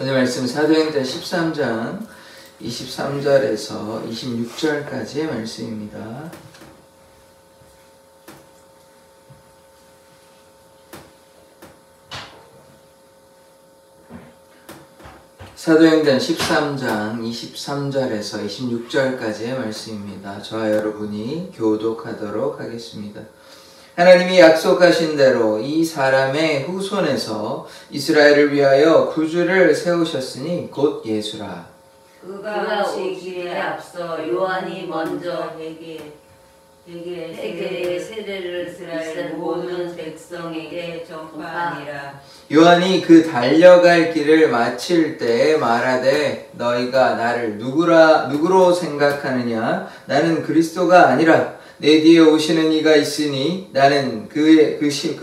오늘 말씀 사도행전 13장 23절에서 26절까지의 말씀입니다. 사도행전 13장 23절에서 26절까지의 말씀입니다. 저와 여러분이 교독하도록 하겠습니다. 하나님이 약속하신 대로 이 사람의 후손에서 이스라엘을 위하여 구주를 세우셨으니 곧 예수라. 그가 오시기에 앞서 요한이 먼저 회개의 세례를 이스라엘 모든 백성에게 전파하니라. 요한이 그 달려갈 길을 마칠 때에 말하되 너희가 나를 누구로 생각하느냐? 나는 그리스도가 아니라 내 뒤에 오시는 이가 있으니 나는 그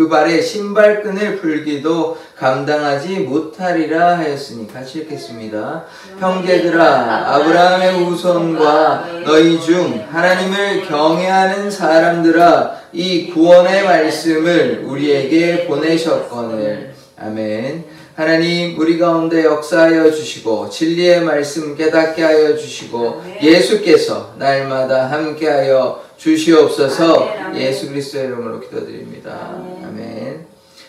발에 신발끈을 풀기도 감당하지 못하리라 하였으니. 같이 읽겠습니다. 형제들아, 아브라함의 후손과 너희 중 하나님을 경외하는 사람들아, 이 구원의 말씀을 우리에게 보내셨거늘. 아멘. 하나님, 우리 가운데 역사하여 주시고 진리의 말씀 깨닫게 하여 주시고 예수께서 날마다 함께하여 주시옵소서. 예수 그리스도의 이름으로 기도드립니다. 아멘.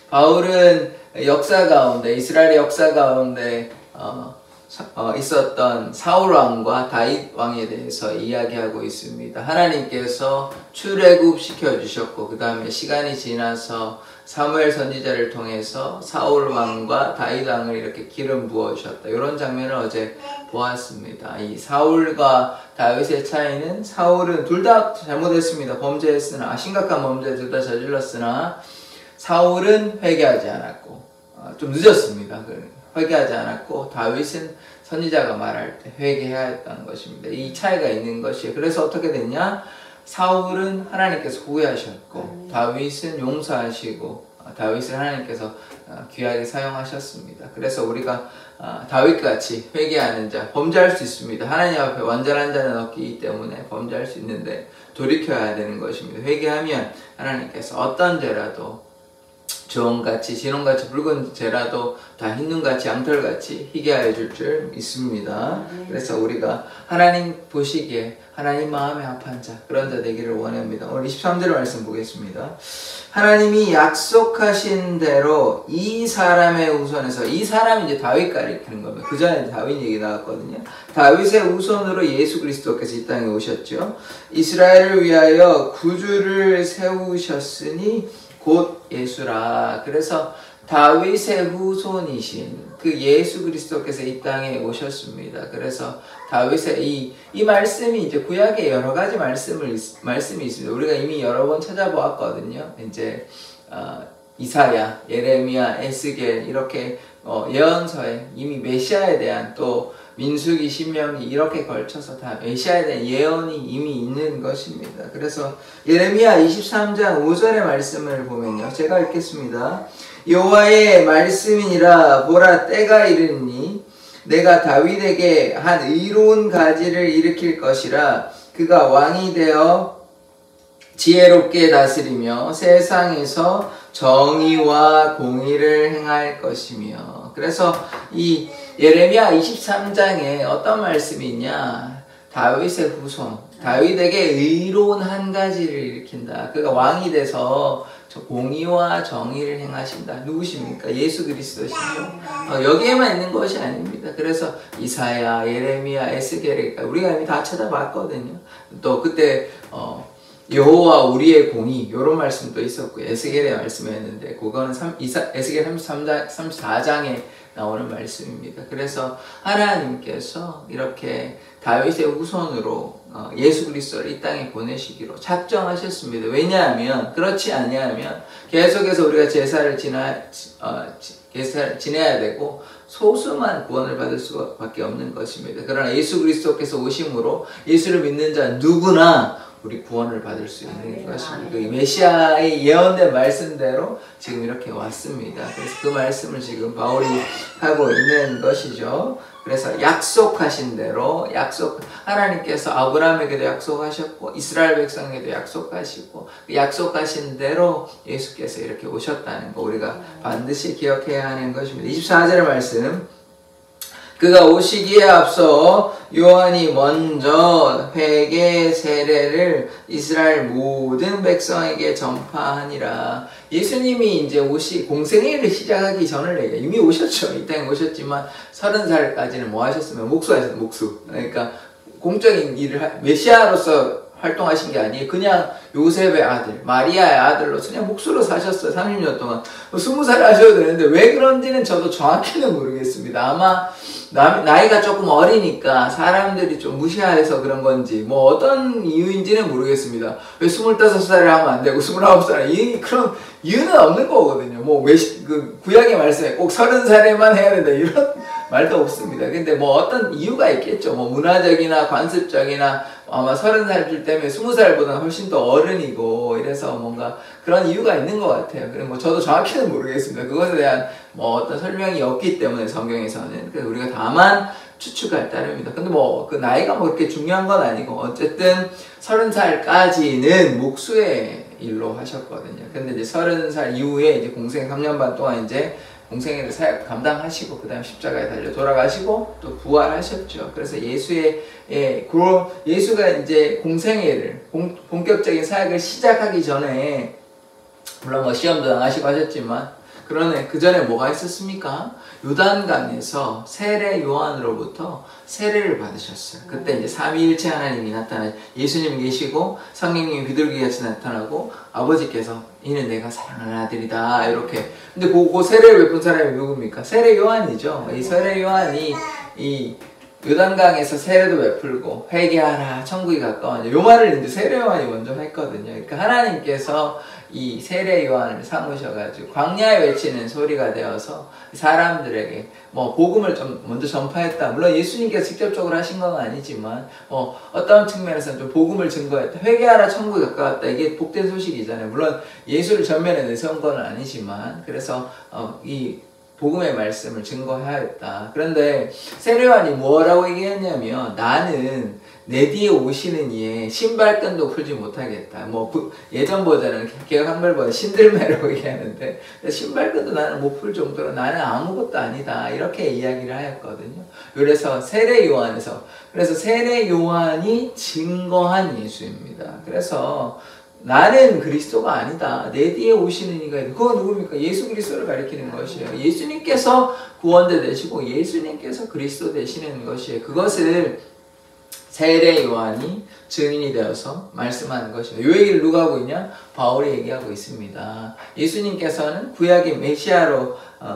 바울은 역사 가운데, 이스라엘의 역사 가운데 있었던 사울 왕과 다윗 왕에 대해서 이야기하고 있습니다. 하나님께서 출애굽 시켜주셨고 그 다음에 시간이 지나서 사무엘 선지자를 통해서 사울 왕과 다윗 왕을 이렇게 기름 부어주셨다. 이런 장면을 어제 보았습니다. 이 사울과 다윗의 차이는, 사울은 둘 다 잘못했습니다. 범죄했으나, 심각한 범죄 둘 다 저질렀으나 사울은 회개하지 않았고 좀 늦었습니다. 회개하지 않았고 다윗은 선지자가 말할 때 회개해야 했다는 것입니다. 이 차이가 있는 것이에요. 그래서 어떻게 됐냐? 사울은 하나님께서 후회하셨고 다윗은 용서하시고 다윗을 하나님께서 귀하게 사용하셨습니다. 그래서 우리가 다윗같이 회개하는 자, 범죄할 수 있습니다. 하나님 앞에 완전한 자는 없기 때문에 범죄할 수 있는데 돌이켜야 되는 것입니다. 회개하면 하나님께서 어떤 죄라도 주홍같이 진홍같이 붉은 죄라도 다 흰눈같이 양털같이 희게 하여 줄 줄 믿습니다. 그래서 우리가 하나님 보시기에 하나님 마음에 합한 자, 그런 자 되기를 원합니다. 오늘 23절 말씀 보겠습니다. 하나님이 약속하신 대로 이 사람의 후손에서, 이 사람이 이제 다윗 가리키는 겁니다. 그 전에 다윗 얘기 나왔거든요. 다윗의 후손으로 예수 그리스도께서 이 땅에 오셨죠. 이스라엘을 위하여 구주를 세우셨으니 곧 예수라. 그래서 다윗의 후손이신 그 예수 그리스도께서 이 땅에 오셨습니다. 그래서 다윗의 이 말씀이 이제 구약에 여러 가지 말씀이 있습니다. 우리가 이미 여러 번 찾아보았거든요. 이제 이사야, 예레미야, 에스겔 이렇게 예언서에 이미 메시아에 대한, 또 민수기, 신명기 이렇게 걸쳐서 다 메시아에 대한 예언이 이미 있는 것입니다. 그래서 예레미야 23장 5절의 말씀을 보면요, 제가 읽겠습니다. 여호와의 말씀이니라. 보라, 때가 이르니 내가 다윗에게 한 의로운 가지를 일으킬 것이라. 그가 왕이 되어 지혜롭게 다스리며 세상에서 정의와 공의를 행할 것이며. 그래서 이 예레미야 23장에 어떤 말씀이 있냐? 다윗의 후손, 다윗에게 의로운 한 가지를 일으킨다. 그가 왕이 돼서 저 공의와 정의를 행하신다. 누구십니까? 예수 그리스도시죠. 여기에만 있는 것이 아닙니다. 그래서 이사야, 예레미야, 에스겔, 우리가 이미 다 찾아봤거든요. 또 그때 여호와 우리의 공의, 이런 말씀도 있었고, 에스겔의 말씀이었는데 그거는 에스겔 34장에 나오는 말씀입니다. 그래서 하나님께서 이렇게 다윗의 후손으로 예수 그리스도를 이 땅에 보내시기로 작정하셨습니다. 왜냐하면, 그렇지 아니하면 계속해서 우리가 제사를 지내야 되고 소수만 구원을 받을 수밖에 없는 것입니다. 그러나 예수 그리스도께서 오심으로 예수를 믿는 자 누구나 우리 구원을 받을 수 있는 것입니다. 그 메시아의 예언된 말씀대로 지금 이렇게 왔습니다. 그래서 그 말씀을 지금 바울이 하고 있는 것이죠. 그래서 약속하신 대로, 하나님께서 아브라함에게도 약속하셨고 이스라엘 백성에게도 약속하시고 그 약속하신 대로 예수께서 이렇게 오셨다는 거 우리가 반드시 기억해야 하는 것입니다. 24절의 말씀 그가 오시기에 앞서 요한이 먼저 회개 세례를 이스라엘 모든 백성에게 전파하니라. 예수님이 이제 공생애를 시작하기 전을 얘기해요. 이미 오셨죠. 이 땅에 오셨지만 30살까지는 뭐 하셨으면 목수하셨어요. 목수. 그러니까 공적인 일을 메시아로서 활동하신 게 아니에요. 그냥 요셉의 아들, 마리아의 아들로서 그냥 목수로 사셨어요. 30년 동안. 20살 하셔도 되는데 왜 그런지는 저도 정확히는 모르겠습니다. 아마 나이가 조금 어리니까 사람들이 좀 무시해서 그런 건지 뭐 어떤 이유인지는 모르겠습니다. 왜 25살에 하면 안 되고 29살에 그런 이유는 없는 거거든요. 뭐 구약의 말씀에 꼭 30살에만 해야 된다 이런 말도 없습니다. 근데 뭐 어떤 이유가 있겠죠. 뭐 문화적이나 관습적이나 아마 30살쯤 때문에 20살보다는 훨씬 더 어른이고 이래서 뭔가 그런 이유가 있는 것 같아요. 그리고 뭐 저도 정확히는 모르겠습니다. 그것에 대한 뭐 어떤 설명이 없기 때문에 성경에서는. 그래서 우리가 다만 추측할 따름입니다. 근데 뭐 그 나이가 뭐 그렇게 중요한 건 아니고 어쨌든 30살까지는 목수의 일로 하셨거든요. 근데 이제 30살 이후에 이제 공생 3년 반 동안 이제 공생애를 사역 감당하시고 그 다음 십자가에 달려 돌아가시고 또 부활하셨죠. 그래서 예수가 이제 공생애를 본격적인 사역을 시작하기 전에 물론 뭐 시험도 당하시고 하셨지만 그 전에 뭐가 있었습니까? 요단강에서 세례 요한으로부터 세례를 받으셨어요. 그때 이제 삼위일체 하나님이 나타나 예수님이 계시고 성령님이 비둘기같이 나타나고 아버지께서 이는 내가 사랑하는 아들이다 이렇게. 근데 그 세례를 베푼 사람이 누굽니까? 세례 요한이죠. 이 세례 요한이 이 요단강에서 세례도 베풀고 회개하라 천국이 가까워져 요 말을 이제 세례 요한이 먼저 했거든요. 그러니까 하나님께서 이 세례 요한을 삼으셔가지고 광야에 외치는 소리가 되어서 사람들에게 뭐 복음을 좀 먼저 전파했다. 물론 예수님께서 직접적으로 하신 건 아니지만 어떤 측면에서는 좀 복음을 증거했다. 회개하라 천국이 가까웠다. 이게 복된 소식이잖아요. 물론 예수를 전면에 내세운 건 아니지만 그래서 이 복음의 말씀을 증거하였다. 그런데 세례 요한이 뭐라고 얘기했냐면 나는 내 뒤에 오시는 이의 신발끈도 풀지 못하겠다. 뭐 예전 버전은 개혁 한글보다 신들매라고 얘기하는데 신발끈도 나는 못 풀 정도로 나는 아무것도 아니다. 이렇게 이야기를 하였거든요. 그래서 세례 요한이 증거한 예수입니다. 그래서 나는 그리스도가 아니다. 내 뒤에 오시는 이가 있다. 그건 누굽니까? 예수 그리스도를 가리키는 것이에요. 예수님께서 구원자 되시고 예수님께서 그리스도 되시는 것이에요. 그것을 세례 요한이 증인이 되어서 말씀하는 것입니다. 이 얘기를 누가 하고 있냐? 바울이 얘기하고 있습니다. 예수님께서는 구약의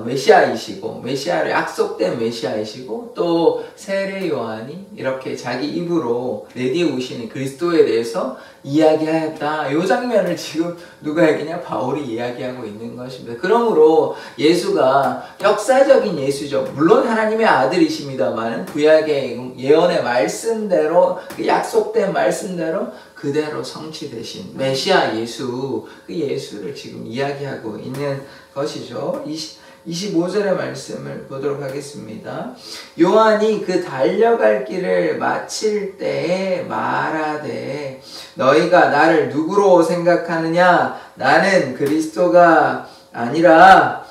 메시아이시고 메시아를 약속된 메시아이시고 또 세례 요한이 이렇게 자기 입으로 내 뒤에 오시는 그리스도에 대해서 이야기하였다. 이 장면을 지금 누가 얘기냐? 바울이 이야기하고 있는 것입니다. 그러므로 예수가 역사적인 예수죠. 물론 하나님의 아들이십니다만 구약의 예언의 말씀대로 그 약속된 말씀대로 그대로 성취되신 메시아 예수, 그 예수를 지금 이야기하고 있는 것이죠. 25절의 말씀을 보도록 하겠습니다. 요한이 그 달려갈 길을 마칠 때에 말하되 너희가 나를 누구로 생각하느냐? 나는 그리스도가 아니라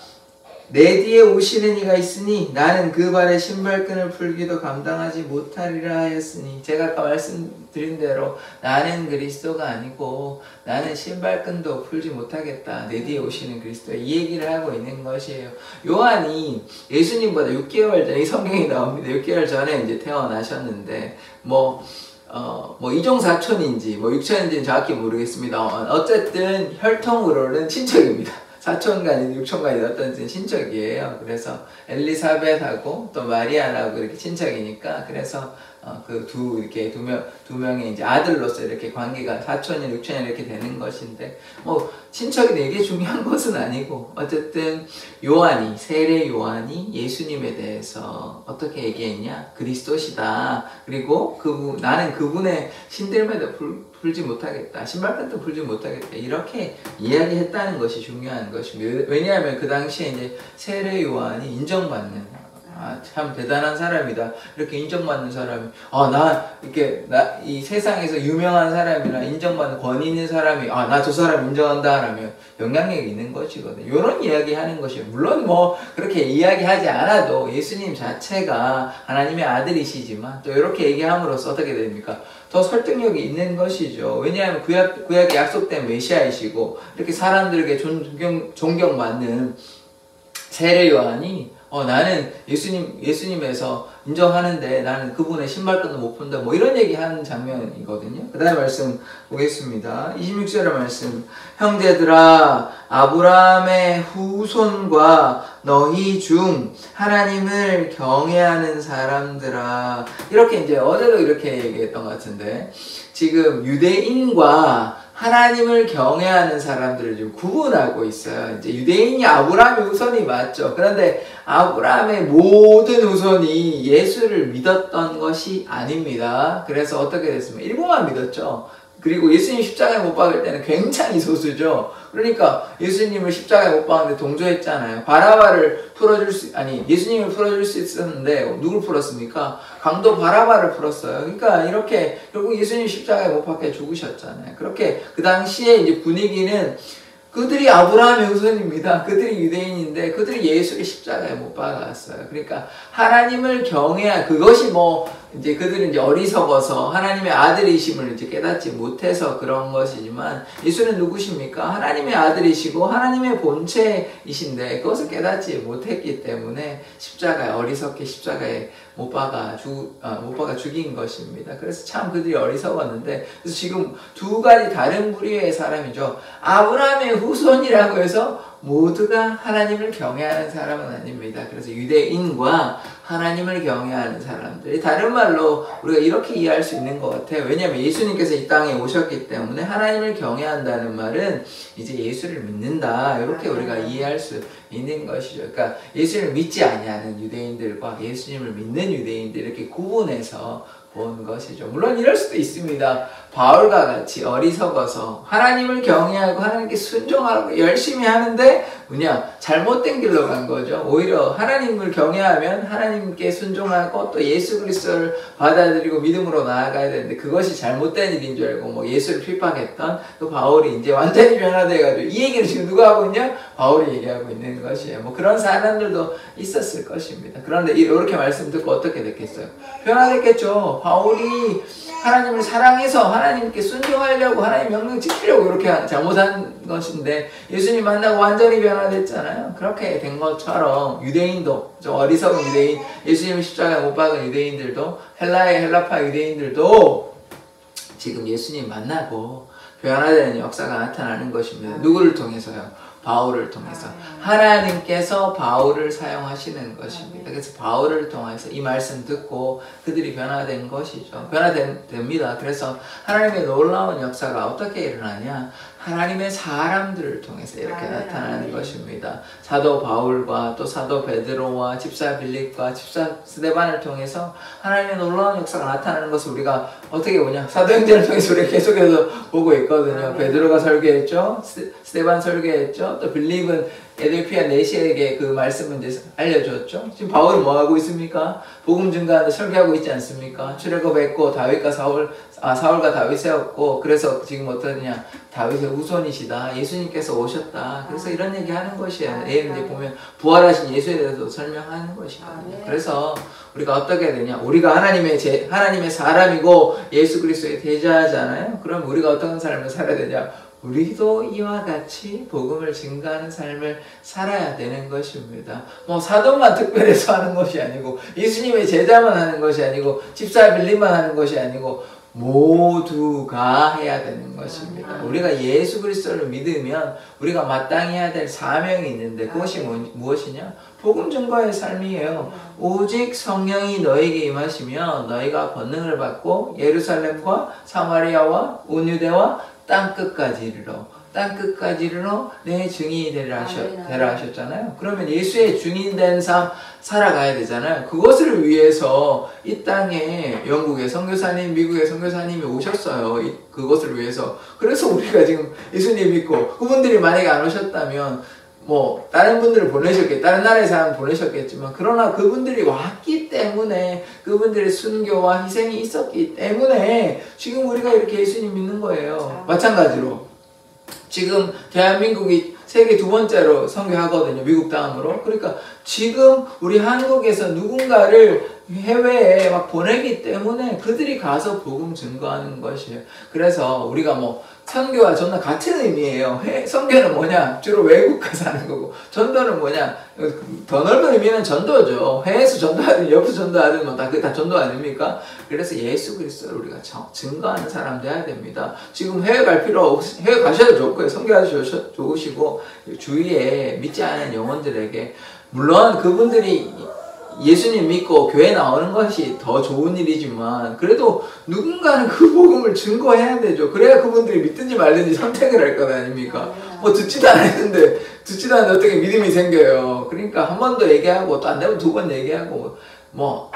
내 뒤에 오시는 이가 있으니 나는 그 발에 신발끈을 풀기도 감당하지 못하리라 하였으니 제가 아까 말씀드린 대로 나는 그리스도가 아니고 나는 신발끈도 풀지 못하겠다. 내 뒤에 오시는 그리스도 이 얘기를 하고 있는 것이에요. 요한이 예수님보다 6개월 전에 이 성경이 나옵니다. 6개월 전에 이제 태어나셨는데 이종 사촌인지 육촌인지는 정확히 모르겠습니다. 어쨌든 혈통으로는 친척입니다. 사촌간이든 육촌간이든 어떤 친척이에요. 그래서 엘리사벳하고 또 마리아하고 이렇게 친척이니까 그래서 두 명의 이제 아들로서 이렇게 관계가 사촌이 육촌이 이렇게 되는 것인데 친척이 되게 중요한 것은 아니고 어쨌든 세례 요한이 예수님에 대해서 어떻게 얘기했냐? 그리스도시다. 그리고 나는 그분의 신들매도 풀지 못하겠다. 신발끈도 풀지 못하겠다. 이렇게 이야기했다는 것이 중요한 것입니다. 왜냐하면 그 당시에 이제 세례 요한이 인정받는 참 대단한 사람이다. 이렇게 인정받는 사람이, 이 세상에서 유명한 사람이나 인정받는 권위 있는 사람이, 나 저 사람 인정한다 하면 영향력이 있는 것이거든요. 이런 이야기 하는 것이에요. 물론 그렇게 이야기하지 않아도 예수님 자체가 하나님의 아들이시지만 또 이렇게 얘기함으로써 어떻게 됩니까? 더 설득력이 있는 것이죠. 왜냐하면 구약의 약속된 메시아이시고, 이렇게 사람들에게 존경받는 세례 요한이 나는 예수님에서 인정하는데 나는 그분의 신발끈도 못 푼다. 이런 얘기 하는 장면이거든요. 그 다음에 말씀 보겠습니다. 26절의 말씀. 형제들아, 아브라함의 후손과 너희 중 하나님을 경외하는 사람들아. 이렇게 이제 어제도 이렇게 얘기했던 것 같은데, 지금 유대인과 하나님을 경외하는 사람들을 좀 구분하고 있어요. 이제 유대인이 아브라함의 후손이 맞죠. 그런데 아브라함의 모든 후손이 예수를 믿었던 것이 아닙니다. 그래서 어떻게 됐습니까? 일부만 믿었죠. 그리고 예수님 십자가에 못 박을 때는 굉장히 소수죠. 그러니까 예수님을 십자가에 못 박는데 동조했잖아요. 예수님을 풀어줄 수 있었는데 누굴 풀었습니까? 강도 바라바를 풀었어요. 그러니까 이렇게 결국 예수님 십자가에 못 박혀 죽으셨잖아요. 그렇게 그 당시에 이제 분위기는 그들이 아브라함의 후손입니다. 그들이 유대인인데 그들이 예수를 십자가에 못 박았어요. 그러니까 하나님을 그것이 이제 그들은 이제 어리석어서 하나님의 아들이심을 이제 깨닫지 못해서 그런 것이지만, 예수는 누구십니까? 하나님의 아들이시고 하나님의 본체이신데 그것을 깨닫지 못했기 때문에 어리석게 십자가에 못 박아 죽인 것입니다. 그래서 참 그들이 어리석었는데, 그래서 지금 두 가지 다른 부류의 사람이죠. 아브라함의 후손이라고 해서 모두가 하나님을 경외하는 사람은 아닙니다. 그래서 유대인과 하나님을 경외하는 사람들이, 다른 말로 우리가 이렇게 이해할 수 있는 것 같아요. 왜냐하면 예수님께서 이 땅에 오셨기 때문에 하나님을 경외한다는 말은 이제 예수를 믿는다, 이렇게 우리가 이해할 수 있는 것이죠. 그러니까 예수를 믿지 아니하는 유대인들과 예수님을 믿는 유대인들, 이렇게 구분해서 본 것이죠. 물론 이럴 수도 있습니다. 바울과 같이 어리석어서 하나님을 경외하고 하나님께 순종하고 열심히 하는데 잘못된 길로 간 거죠. 오히려 하나님을 경외하면 하나님께 순종하고 또 예수 그리스도를 받아들이고 믿음으로 나아가야 되는데, 그것이 잘못된 일인 줄 알고 예수를 핍박했던 그 바울이 이제 완전히 변화돼가지고, 이 얘기를 지금 누가 하고 있냐? 바울이 얘기하고 있는 것이에요. 그런 사람들도 있었을 것입니다. 그런데 이렇게 말씀 듣고 어떻게 됐겠어요? 변화됐겠죠. 바울이 하나님을 사랑해서 하나님께 순종하려고, 하나님 명령 지키려고 이렇게 잘못한 것인데, 예수님 만나고 완전히 변화됐잖아요. 그렇게 된 것처럼 유대인도, 좀 어리석은 유대인, 예수님을 십자가에 못 박은 유대인들도, 헬라파 유대인들도 지금 예수님 만나고 변화되는 역사가 나타나는 것입니다. 누구를 통해서요? 바울을 통해서. 하나님께서 바울을 사용하시는 것입니다. 그래서 바울을 통해서 이 말씀 듣고 그들이 변화된 것이죠. 변화됩니다. 그래서 하나님의 놀라운 역사가 어떻게 일어나냐? 하나님의 사람들을 통해서 이렇게 나타나는 것입니다. 사도 바울과 또 사도 베드로와 집사 빌립과 집사 스데반을 통해서 하나님의 놀라운 역사가 나타나는 것을 우리가 어떻게 보냐? 사도행전을 통해서 우리가 계속해서 보고 있거든요. 베드로가 설교했죠. 스데반 설교했죠. 또 빌립은 에델피아 내시에게 그 말씀을 이제 알려줬죠. 지금 바울은 뭐 하고 있습니까? 복음 증가하는데 설교하고 있지 않습니까? 출애굽했고 사울과 다윗 세웠고, 그래서 지금 어떠냐? 다윗의 후손이시다. 예수님께서 오셨다. 그래서 이런 얘기 하는 것이에요. 이제 보면 부활하신 예수에 대해서 설명하는 것이거든요. 그래서 우리가 어떻게 되냐? 우리가 하나님의 사람이고 예수 그리스도의 대자잖아요. 그럼 우리가 어떤 삶을 살아야 되냐? 우리도 이와 같이 복음을 증가하는 삶을 살아야 되는 것입니다. 사도만 특별해서 하는 것이 아니고, 예수님의 제자만 하는 것이 아니고, 집사 빌립만 하는 것이 아니고, 모두가 해야 되는 것입니다. 우리가 예수 그리스도를 믿으면 우리가 마땅히 해야 될 사명이 있는데, 그것이 무엇이냐? 복음 증거의 삶이에요. 오직 성령이 너에게 임하시면 너희가 권능을 받고 예루살렘과 사마리아와 온 유대와 땅끝까지 이르러 내 증인이 되라 하셨잖아요. 그러면 예수의 증인된 삶 살아가야 되잖아요. 그것을 위해서 이 땅에 영국의 선교사님, 미국의 선교사님이 오셨어요. 그것을 위해서. 그래서 우리가 지금 예수님 믿고, 그분들이 만약에 안 오셨다면 뭐 다른 분들을 다른 나라의 사람 보내셨겠지만 그러나 그분들이 왔기 때문에 그분들의 순교와 희생이 있었기 때문에 지금 우리가 이렇게 예수님 믿는 거예요. 마찬가지로 지금 대한민국이 세계 2번째로 선교하거든요. 미국 다음으로. 그러니까 지금 우리 한국에서 누군가를 해외에 막 보내기 때문에 그들이 가서 복음 증거하는 것이에요. 그래서 우리가 뭐 선교와 전도 같은 의미예요. 선교는 뭐냐? 주로 외국 가서 하는 거고, 전도는 뭐냐? 더 넓은 의미는 전도죠. 해외에서 전도하든 옆에서 전도하든 뭐 그게 다 전도 아닙니까? 그래서 예수 그리스도를 우리가 증거하는 사람 돼야 됩니다. 지금 해외 갈 필요 없이, 해외 가셔도 좋고요. 선교하셔도 좋으시고, 주위에 믿지 않은 영혼들에게, 물론 그분들이 예수님 믿고 교회 나오는 것이 더 좋은 일이지만 그래도 누군가는 그 복음을 증거해야 되죠. 그래야 그분들이 믿든지 말든지 선택을 할 것 아닙니까? 뭐 듣지도 않았는데 어떻게 믿음이 생겨요. 그러니까 한 번 더 얘기하고 또 안 되면 2번 얘기하고 뭐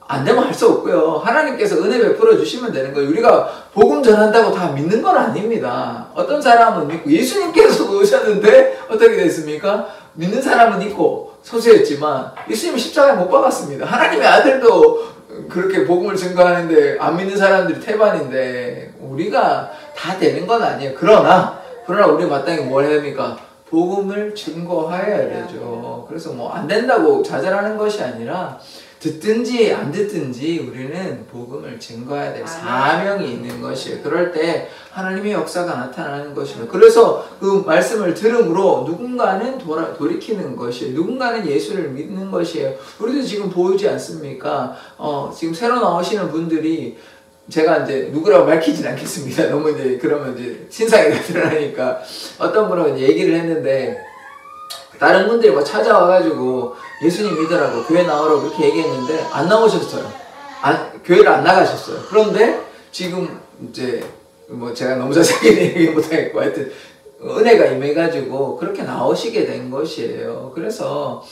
안 되면 할 수 없고요. 하나님께서 은혜 베풀어 주시면 되는 거예요. 우리가 복음 전한다고 다 믿는 건 아닙니다. 어떤 사람은 믿고 예수님께서 오셨는데 어떻게 됐습니까? 믿는 사람은 있고 소수였지만 예수님은 십자가에 못 박았습니다. 하나님의 아들도 그렇게 복음을 증거하는데 안 믿는 사람들이 태반인데 우리가 다 되는 건 아니에요. 그러나 우리 마땅히 뭘 해야 됩니까? 복음을 증거해야 되죠. 그래서 뭐 안 된다고 좌절하는 것이 아니라 듣든지 안 듣든지 우리는 복음을 증거해야 될 사명이 있는 것이에요. 그럴 때 하나님의 역사가 나타나는 것입니다. 그래서 그 말씀을 들음으로 누군가는 돌이키는 것이에요. 누군가는 예수를 믿는 것이에요. 우리도 지금 보이지 않습니까? 지금 새로 나오시는 분들이 제가 이제 누구라고 밝히진 않겠습니다. 너무 이제 그러면 이제 신상이 드러나니까 어떤 분은 얘기를 했는데 다른 분들이 뭐 찾아와가지고 예수님 믿으라고 교회 나오라고 그렇게 얘기했는데 안 나오셨어요. 교회를 안 나가셨어요. 그런데 지금 이제 뭐 제가 너무 자세히 얘기 못하겠고 하여튼 은혜가 임해가지고 그렇게 나오시게 된 것이에요. 그래서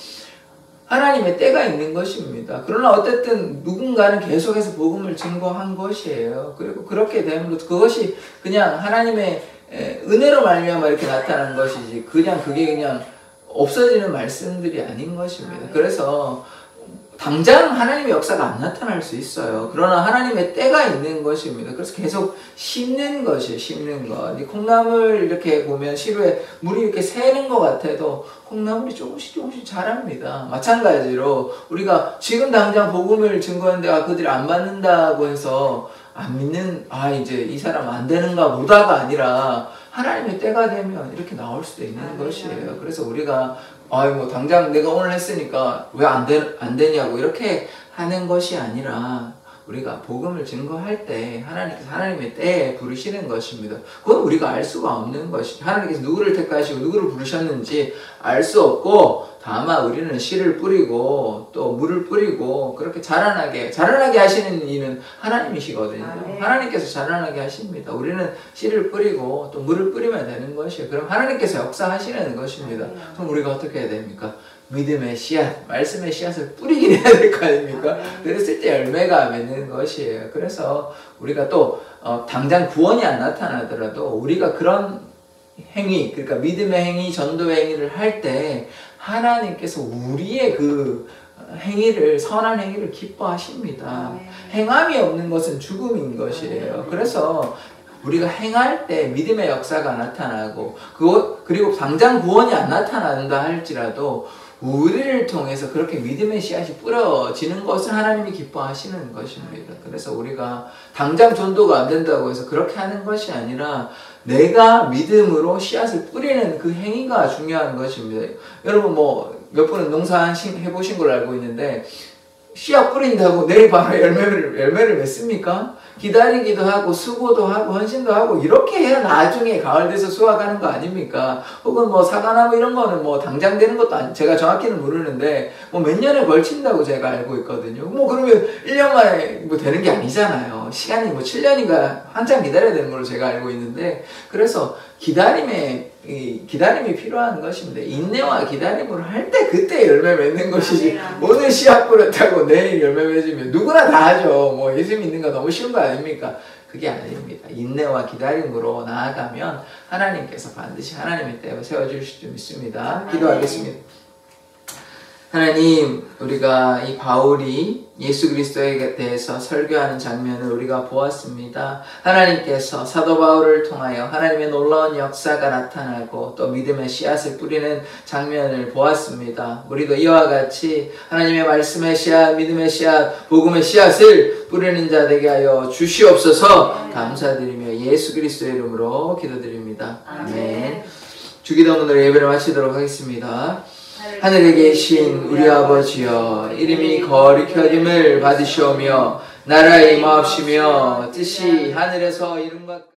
하나님의 때가 있는 것입니다. 그러나 어쨌든 누군가는 계속해서 복음을 증거한 것이에요. 그리고 그렇게 되면 그것이 그냥 하나님의 은혜로 말미암아 이렇게 나타난 것이지 그냥 그게 그냥 없어지는 말씀들이 아닌 것입니다. 그래서 당장 하나님의 역사가 안 나타날 수 있어요. 그러나 하나님의 때가 있는 것입니다. 그래서 계속 심는 것이에요. 심는 것. 이 콩나물 이렇게 보면 시루에 물이 이렇게 새는 것 같아도 콩나물이 조금씩 자랍니다. 마찬가지로 우리가 지금 당장 복음을 증거하는데 그들이 안 받는다고 해서 안 믿는 이제 이 사람 안 되는가 보다가 아니라 하나님의 때가 되면 이렇게 나올 수도 있는 것이에요. 그래서 우리가 뭐 당장 내가 오늘 했으니까 왜 안 되냐고 이렇게 하는 것이 아니라 우리가 복음을 증거할 때 하나님께서 하나님의 때에 부르시는 것입니다. 그건 우리가 알 수가 없는 것이죠. 하나님께서 누구를 택하시고 누구를 부르셨는지 알 수 없고 다만 우리는 씨를 뿌리고 또 물을 뿌리고 그렇게 자라나게 하시는 이는 하나님이시거든요. 하나님께서 자라나게 하십니다. 우리는 씨를 뿌리고 또 물을 뿌리면 되는 것이에요. 그럼 하나님께서 역사하시는 것입니다. 그럼 우리가 어떻게 해야 됩니까? 믿음의 씨앗, 말씀의 씨앗을 뿌리긴 해야 될 거 아닙니까? 그랬을 때 열매가 맺는 것이에요. 그래서 우리가 또 당장 구원이 안 나타나더라도 우리가 그런 행위, 그러니까 믿음의 행위, 전도의 행위를 할 때 하나님께서 우리의 그 행위를, 선한 행위를 기뻐하십니다. 행함이 없는 것은 죽음인 것이에요. 그래서 우리가 행할 때 믿음의 역사가 나타나고 그리고 당장 구원이 안 나타난다 할지라도 우리를 통해서 그렇게 믿음의 씨앗이 뿌려지는 것을 하나님이 기뻐하시는 것입니다. 그래서 우리가 당장 전도가 안 된다고 해서 그렇게 하는 것이 아니라 내가 믿음으로 씨앗을 뿌리는 그 행위가 중요한 것입니다. 여러분 몇 분은 농사 해보신 걸로 알고 있는데 씨앗 뿌린다고 내일 바로 열매를 맺습니까? 기다리기도 하고 수고도 하고 헌신도 하고 이렇게 해야 나중에 가을 돼서 수확하는 거 아닙니까? 혹은 사과나무 이런 거는 당장 되는 것도 제가 정확히는 모르는데 몇 년에 걸친다고 제가 알고 있거든요. 그러면 1년 만에 되는 게 아니잖아요. 시간이 7년인가 한참 기다려야 되는 걸로 제가 알고 있는데 그래서 기다림이 필요한 것입니다. 인내와 기다림으로 할 때 그때 열매 맺는 것이지 오늘 씨앗 뿌렸다고 내일 열매 맺으면 누구나 다 하죠. 예수 믿는 거 너무 쉬운 거 아닙니까? 그게 아닙니다. 인내와 기다림으로 나아가면 하나님께서 반드시 하나님의 때에 세워주실 줄 믿습니다. 기도하겠습니다. 하나님, 우리가 이 바울이 예수 그리스도에 대해서 설교하는 장면을 우리가 보았습니다. 하나님께서 사도 바울을 통하여 하나님의 놀라운 역사가 나타나고 또 믿음의 씨앗을 뿌리는 장면을 보았습니다. 우리도 이와 같이 하나님의 말씀의 씨앗, 믿음의 씨앗, 복음의 씨앗을 뿌리는 자 되게 하여 주시옵소서. 감사드리며 예수 그리스도의 이름으로 기도드립니다. 아멘. 주기도 오늘 예배를 마치도록 하겠습니다. 하늘에 계신 우리 아버지여, 이름이 거룩히 여김을 받으시오며 나라의 임하옵시며 뜻이 하늘에서 이룬 것